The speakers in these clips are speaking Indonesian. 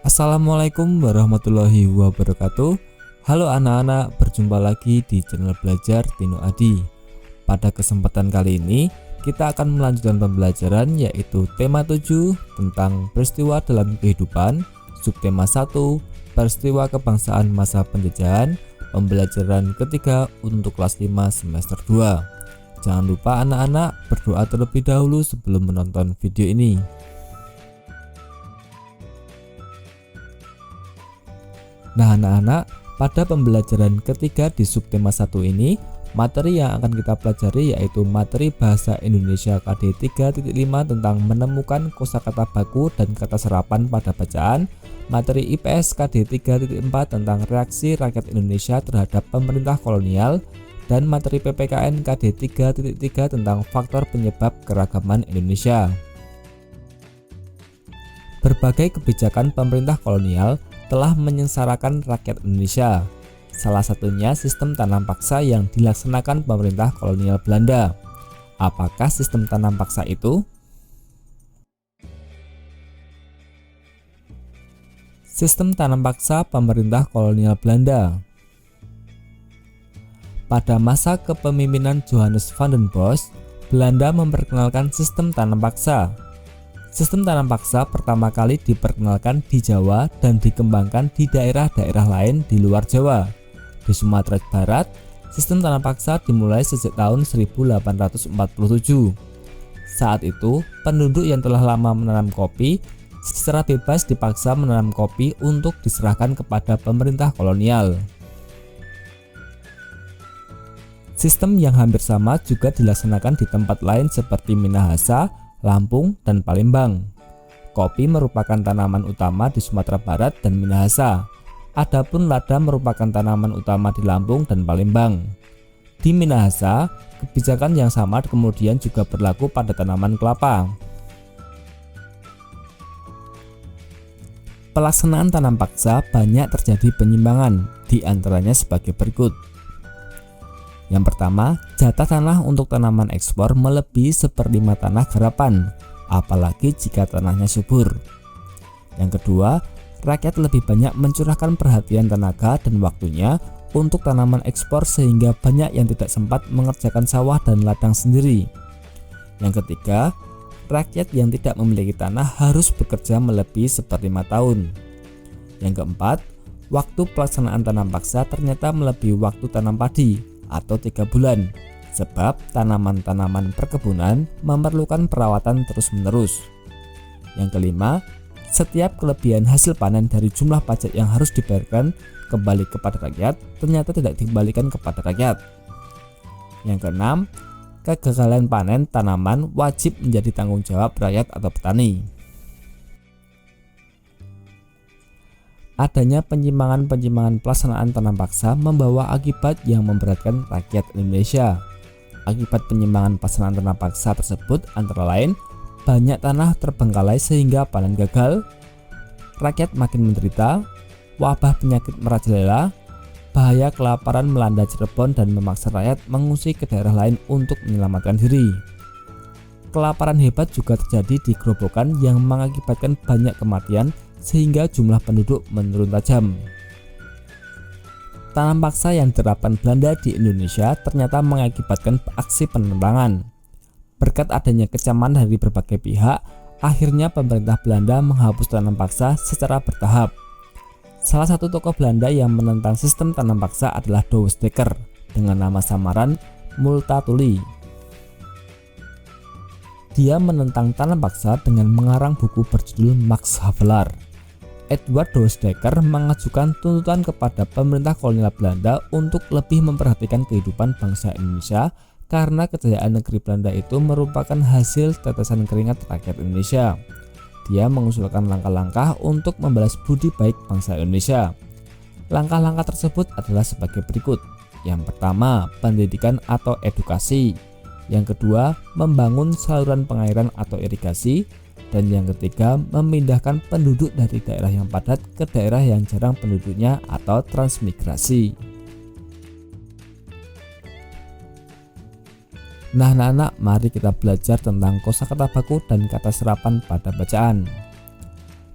Assalamualaikum warahmatullahi wabarakatuh. Halo anak-anak, berjumpa lagi di channel belajar Tino Adi. Pada kesempatan kali ini kita akan melanjutkan pembelajaran yaitu tema 7 tentang peristiwa dalam kehidupan, subtema 1 peristiwa kebangsaan masa penjajahan, pembelajaran ketiga untuk kelas 5 semester 2. Jangan lupa anak-anak berdoa terlebih dahulu sebelum menonton video ini. Nah anak-anak, pada pembelajaran ketiga di subtema 1 ini, materi yang akan kita pelajari yaitu materi Bahasa Indonesia KD 3.5 tentang menemukan kosakata baku dan kata serapan pada bacaan, materi IPS KD 3.4 tentang reaksi rakyat Indonesia terhadap pemerintah kolonial, dan materi PPKN KD 3.3 tentang faktor penyebab keragaman Indonesia. Berbagai kebijakan pemerintah kolonial telah menyengsarakan rakyat Indonesia. Salah satunya sistem tanam paksa yang dilaksanakan pemerintah kolonial Belanda. Apakah sistem tanam paksa itu? Sistem tanam paksa pemerintah kolonial Belanda. Pada masa kepemimpinan Johannes van den Bosch, Belanda memperkenalkan sistem tanam paksa. Sistem tanam paksa pertama kali diperkenalkan di Jawa dan dikembangkan di daerah-daerah lain di luar Jawa. Di Sumatera Barat, sistem tanam paksa dimulai sejak tahun 1847. Saat itu, penduduk yang telah lama menanam kopi secara bebas dipaksa menanam kopi untuk diserahkan kepada pemerintah kolonial. Sistem yang hampir sama juga dilaksanakan di tempat lain seperti Minahasa, Lampung, dan Palembang. Kopi merupakan tanaman utama di Sumatera Barat dan Minahasa. Adapun lada merupakan tanaman utama di Lampung dan Palembang. Di Minahasa, kebijakan yang sama kemudian juga berlaku pada tanaman kelapa. Pelaksanaan tanam paksa banyak terjadi penyimpangan, di antaranya sebagai berikut. Yang pertama, jatah tanah untuk tanaman ekspor melebihi 1/5 tanah garapan, apalagi jika tanahnya subur. Yang kedua, rakyat lebih banyak mencurahkan perhatian tenaga dan waktunya untuk tanaman ekspor sehingga banyak yang tidak sempat mengerjakan sawah dan ladang sendiri. Yang ketiga, rakyat yang tidak memiliki tanah harus bekerja melebihi 1/5 tahun. Yang keempat, waktu pelaksanaan tanam paksa ternyata melebihi waktu tanam padi atau 3 bulan, sebab tanaman-tanaman perkebunan memerlukan perawatan terus-menerus. Yang kelima, setiap kelebihan hasil panen dari jumlah pajak yang harus dibayarkan kembali kepada rakyat ternyata tidak dikembalikan kepada rakyat. Yang keenam, kegagalan panen tanaman wajib menjadi tanggung jawab rakyat atau petani. Adanya penyimpangan-penyimpangan pelaksanaan tanam paksa membawa akibat yang memberatkan rakyat Indonesia. Akibat penyimpangan pelaksanaan tanam paksa tersebut antara lain banyak tanah terbengkalai sehingga panen gagal, rakyat makin menderita, wabah penyakit merajalela, bahaya kelaparan melanda Cirebon dan memaksa rakyat mengungsi ke daerah lain untuk menyelamatkan diri. Kelaparan hebat juga terjadi di Grobogan yang mengakibatkan banyak kematian sehingga jumlah penduduk menurun tajam. Tanam paksa yang diterapkan Belanda di Indonesia ternyata mengakibatkan aksi penebangan. Berkat adanya kecaman dari berbagai pihak, akhirnya pemerintah Belanda menghapus tanam paksa secara bertahap. Salah satu tokoh Belanda yang menentang sistem tanam paksa adalah Douwes Dekker dengan nama samaran Multatuli. Dia menentang tanam paksa dengan mengarang buku berjudul Max Havelaar. Edward Douwes Dekker mengajukan tuntutan kepada pemerintah kolonial Belanda untuk lebih memperhatikan kehidupan bangsa Indonesia karena kejayaan negeri Belanda itu merupakan hasil tetesan keringat rakyat Indonesia. Dia mengusulkan langkah-langkah untuk membalas budi baik bangsa Indonesia. Langkah-langkah tersebut adalah sebagai berikut. Yang pertama, pendidikan atau edukasi. Yang kedua, membangun saluran pengairan atau irigasi. Dan yang ketiga, memindahkan penduduk dari daerah yang padat ke daerah yang jarang penduduknya atau transmigrasi. Nah anak-anak, mari kita belajar tentang kosakata baku dan kata serapan pada bacaan.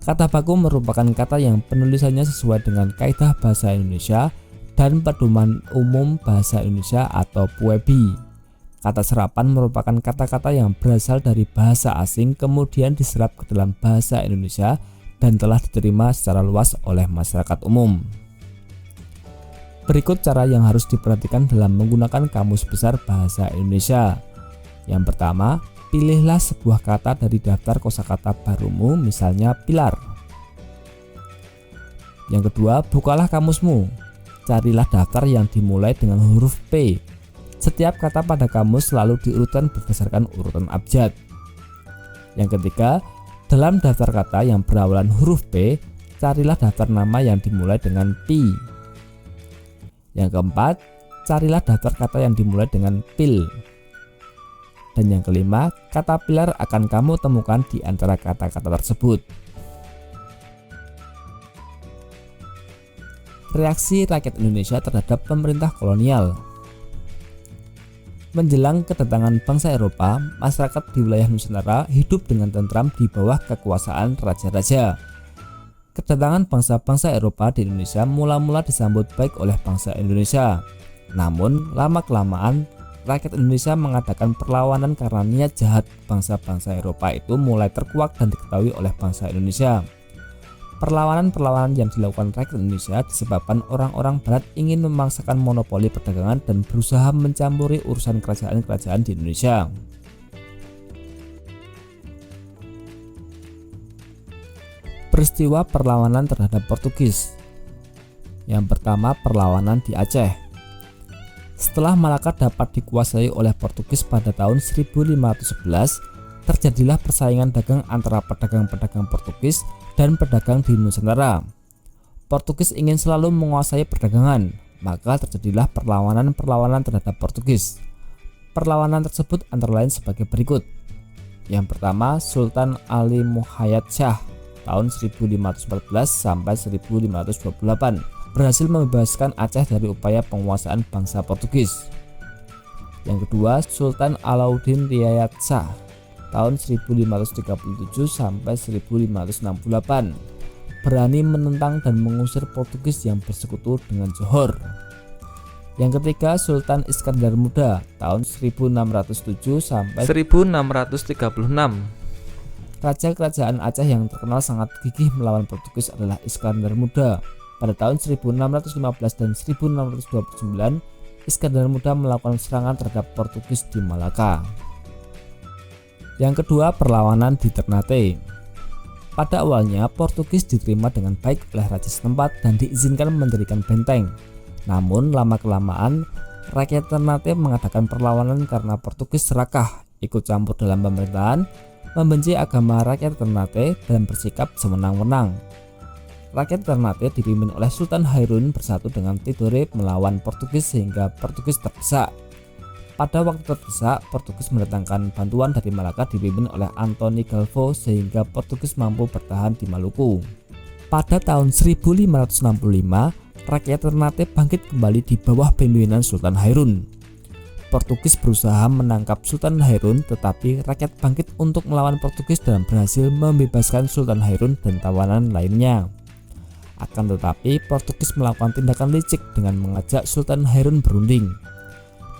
Kata baku merupakan kata yang penulisannya sesuai dengan kaidah bahasa Indonesia dan pedoman umum bahasa Indonesia atau PUEBI. Kata serapan merupakan kata-kata yang berasal dari bahasa asing kemudian diserap ke dalam bahasa Indonesia dan telah diterima secara luas oleh masyarakat umum. Berikut cara yang harus diperhatikan dalam menggunakan Kamus Besar Bahasa Indonesia. Yang pertama, pilihlah sebuah kata dari daftar kosakata barumu, misalnya pilar. Yang kedua, bukalah kamusmu. Carilah daftar yang dimulai dengan huruf P. Setiap kata pada kamus selalu diurutkan berdasarkan urutan abjad. Yang ketiga, dalam daftar kata yang berawalan huruf P, carilah daftar nama yang dimulai dengan Pi. Yang keempat, carilah daftar kata yang dimulai dengan pil. Dan yang kelima, kata pilar akan kamu temukan di antara kata-kata tersebut. Reaksi rakyat Indonesia terhadap pemerintah kolonial. Menjelang kedatangan bangsa Eropa, masyarakat di wilayah Nusantara hidup dengan tentram di bawah kekuasaan raja-raja. Kedatangan bangsa-bangsa Eropa di Indonesia mula-mula disambut baik oleh bangsa Indonesia. Namun, lama-kelamaan rakyat Indonesia mengadakan perlawanan karena niat jahat bangsa-bangsa Eropa itu mulai terkuak dan diketahui oleh bangsa Indonesia. Perlawanan-perlawanan yang dilakukan rakyat Indonesia disebabkan orang-orang Barat ingin memaksakan monopoli perdagangan dan berusaha mencampuri urusan kerajaan-kerajaan di Indonesia. Peristiwa perlawanan terhadap Portugis. Yang pertama, perlawanan di Aceh. Setelah Malaka dapat dikuasai oleh Portugis pada tahun 1511, terjadilah persaingan dagang antara pedagang-pedagang Portugis dan pedagang di Nusantara. Portugis ingin selalu menguasai perdagangan, maka terjadilah perlawanan-perlawanan terhadap Portugis. Perlawanan tersebut antara lain sebagai berikut. Yang pertama, Sultan Ali Muhayyad Shah tahun 1514 sampai 1528. Berhasil membebaskan Aceh dari upaya penguasaan bangsa Portugis. Yang kedua, Sultan Alauddin Riayat Shah tahun 1537 sampai 1568 berani menentang dan mengusir Portugis yang bersekutu dengan Johor. Yang ketiga, Sultan Iskandar Muda tahun 1607 sampai 1636. Raja kerajaan Aceh yang terkenal sangat gigih melawan Portugis adalah Iskandar Muda. Pada tahun 1615 dan 1629, Iskandar Muda melakukan serangan terhadap Portugis di Malaka. Yang kedua, perlawanan di Ternate. Pada awalnya, Portugis diterima dengan baik oleh raja setempat dan diizinkan mendirikan benteng. Namun, lama-kelamaan, rakyat Ternate mengadakan perlawanan karena Portugis serakah, ikut campur dalam pemerintahan, membenci agama rakyat Ternate, dan bersikap sewenang-wenang. Rakyat Ternate dipimpin oleh Sultan Hairun bersatu dengan Tidore melawan Portugis sehingga Portugis terdesak. Pada waktu terdesak, Portugis mendatangkan bantuan dari Malaka dipimpin oleh Antoni Galvo sehingga Portugis mampu bertahan di Maluku. Pada tahun 1565, rakyat Ternate bangkit kembali di bawah pimpinan Sultan Hairun. Portugis berusaha menangkap Sultan Hairun, tetapi rakyat bangkit untuk melawan Portugis dan berhasil membebaskan Sultan Hairun dan tawanan lainnya. Akan tetapi, Portugis melakukan tindakan licik dengan mengajak Sultan Hairun berunding.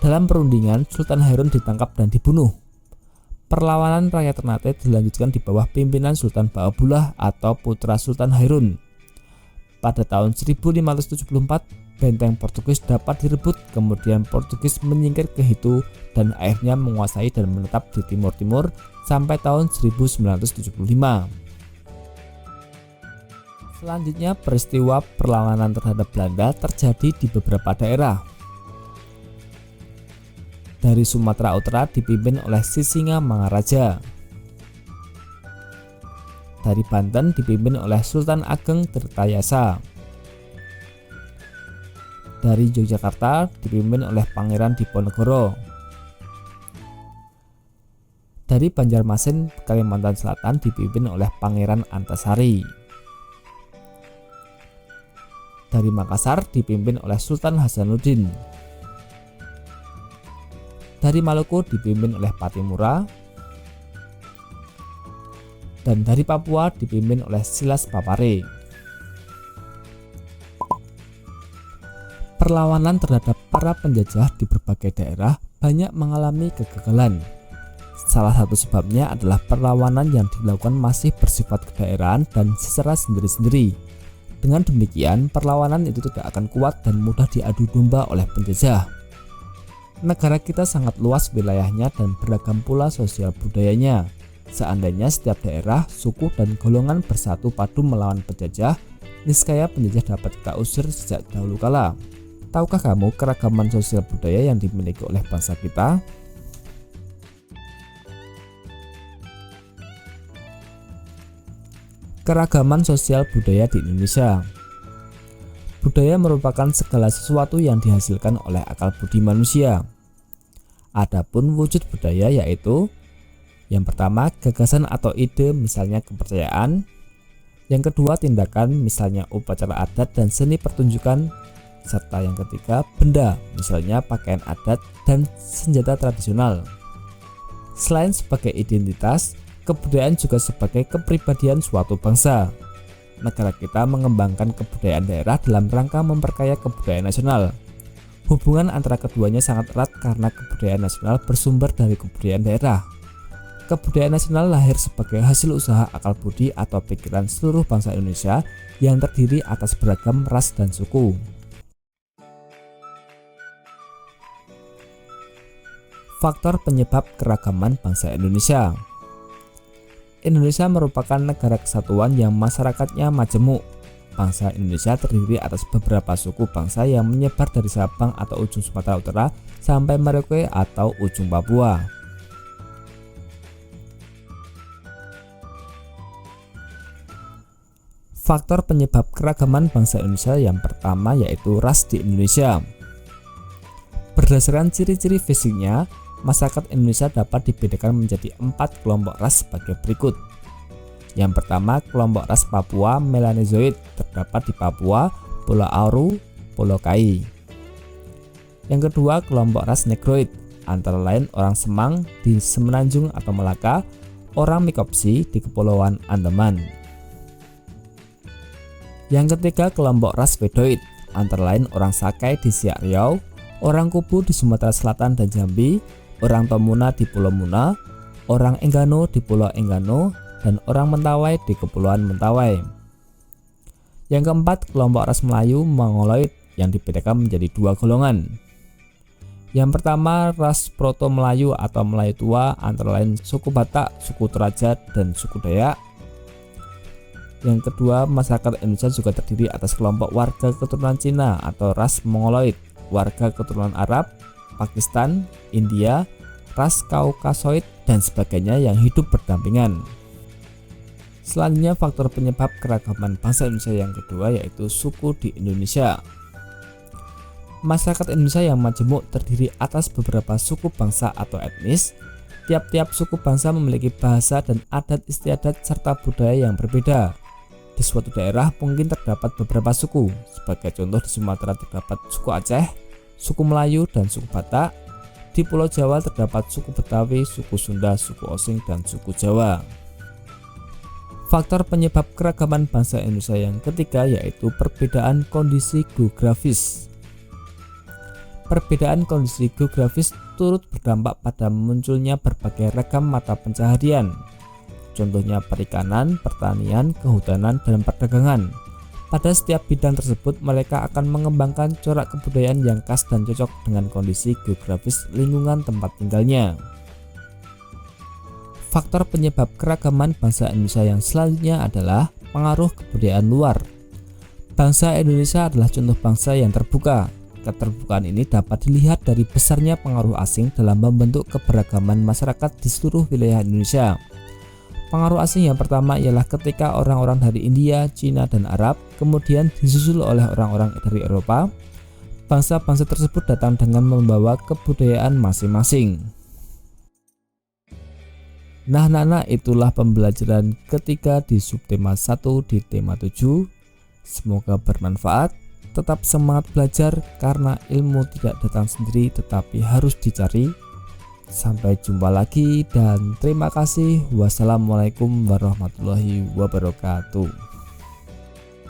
Dalam perundingan, Sultan Hairun ditangkap dan dibunuh. Perlawanan rakyat Ternate dilanjutkan di bawah pimpinan Sultan Baabullah atau putra Sultan Hairun. Pada tahun 1574, benteng Portugis dapat direbut, kemudian Portugis menyingkir ke Hitu dan akhirnya menguasai dan menetap di timur-timur sampai tahun 1975. Selanjutnya, peristiwa perlawanan terhadap Belanda terjadi di beberapa daerah. Dari Sumatera Utara dipimpin oleh Sisinga Mangaraja. Dari Banten dipimpin oleh Sultan Ageng Tirtayasa. Dari Yogyakarta dipimpin oleh Pangeran Diponegoro. Dari Banjarmasin, Kalimantan Selatan dipimpin oleh Pangeran Antasari. Dari Makassar dipimpin oleh Sultan Hasanuddin. Dari Maluku dipimpin oleh Patimura. dan dari Papua dipimpin oleh Silas Papare. Perlawanan terhadap para penjajah di berbagai daerah banyak mengalami kegagalan. Salah satu sebabnya adalah perlawanan yang dilakukan masih bersifat kedaerahan dan secara sendiri-sendiri. Dengan demikian, perlawanan itu tidak akan kuat dan mudah diadu domba oleh penjajah. Negara kita sangat luas wilayahnya dan beragam pula sosial budayanya. Seandainya setiap daerah, suku, dan golongan bersatu padu melawan penjajah, niscaya penjajah dapat kita usir sejak dahulu kala. Tahukah kamu keragaman sosial budaya yang dimiliki oleh bangsa kita? Keragaman sosial budaya di Indonesia. Budaya merupakan segala sesuatu yang dihasilkan oleh akal budi manusia. Adapun wujud budaya yaitu yang pertama gagasan atau ide, misalnya kepercayaan. Yang kedua tindakan, misalnya upacara adat dan seni pertunjukan. Serta yang ketiga benda, misalnya pakaian adat dan senjata tradisional. Selain sebagai identitas, kebudayaan juga sebagai kepribadian suatu bangsa. Negara kita mengembangkan kebudayaan daerah dalam rangka memperkaya kebudayaan nasional. Hubungan antara keduanya sangat erat karena kebudayaan nasional bersumber dari kebudayaan daerah. Kebudayaan nasional lahir sebagai hasil usaha akal budi atau pikiran seluruh bangsa Indonesia yang terdiri atas beragam ras dan suku. Faktor penyebab keragaman bangsa Indonesia. Indonesia merupakan negara kesatuan yang masyarakatnya majemuk. Bangsa Indonesia terdiri atas beberapa suku bangsa yang menyebar dari Sabang atau ujung Sumatera Utara sampai Merauke atau ujung Papua. Faktor penyebab keragaman bangsa Indonesia yang pertama yaitu ras di Indonesia. Berdasarkan ciri-ciri fisiknya, masyarakat Indonesia dapat dibedakan menjadi 4 kelompok ras sebagai berikut. Yang pertama, kelompok ras Papua Melanezoid terdapat di Papua, Pulau Auru, Pulau Kai. Yang kedua, kelompok ras Negroid, antara lain orang Semang di Semenanjung atau Melaka, orang Mikopsi di Kepulauan Andaman. Yang ketiga, kelompok ras Vedoid, antara lain orang Sakai di Siak Riau, orang Kubu di Sumatera Selatan dan Jambi, orang Tomuna di Pulau Muna, orang Enggano di Pulau Enggano, dan orang Mentawai di Kepulauan Mentawai. Yang keempat, kelompok ras Melayu Mongoloid yang dibedakan menjadi 2 golongan. Yang pertama, ras Proto Melayu atau Melayu tua, antara lain suku Batak, suku Toraja, dan suku Dayak. Yang kedua, masyarakat Indonesia juga terdiri atas kelompok warga keturunan Cina atau ras Mongoloid, warga keturunan Arab, Pakistan, India, ras Kaukasoid, dan sebagainya yang hidup berdampingan. Selanjutnya, faktor penyebab keragaman bangsa Indonesia yang kedua yaitu suku di Indonesia. Masyarakat Indonesia yang majemuk terdiri atas beberapa suku bangsa atau etnis. Tiap-tiap suku bangsa memiliki bahasa dan adat istiadat serta budaya yang berbeda. Di suatu daerah mungkin terdapat beberapa suku. Sebagai contoh, di Sumatera terdapat suku Aceh, suku Melayu, dan suku Batak. Di Pulau Jawa terdapat suku Betawi, suku Sunda, suku Osing, dan suku Jawa. Faktor penyebab keragaman bangsa Indonesia yang ketiga yaitu perbedaan kondisi geografis. Perbedaan kondisi geografis turut berdampak pada munculnya berbagai ragam mata pencaharian. Contohnya perikanan, pertanian, kehutanan, dan perdagangan. Pada setiap bidang tersebut mereka akan mengembangkan corak kebudayaan yang khas dan cocok dengan kondisi geografis lingkungan tempat tinggalnya. Faktor penyebab keragaman bangsa Indonesia yang selanjutnya adalah pengaruh kebudayaan luar. Bangsa Indonesia adalah contoh bangsa yang terbuka. Keterbukaan ini dapat dilihat dari besarnya pengaruh asing dalam membentuk keberagaman masyarakat di seluruh wilayah Indonesia. Pengaruh asing yang pertama ialah ketika orang-orang dari India, Cina, dan Arab kemudian disusul oleh orang-orang dari Eropa. Bangsa-bangsa tersebut datang dengan membawa kebudayaan masing-masing. Nah, itulah pembelajaran ketiga di subtema 1 di tema 7. Semoga bermanfaat. Tetap semangat belajar karena ilmu tidak datang sendiri tetapi harus dicari. Sampai jumpa lagi dan terima kasih. Wassalamualaikum warahmatullahi wabarakatuh.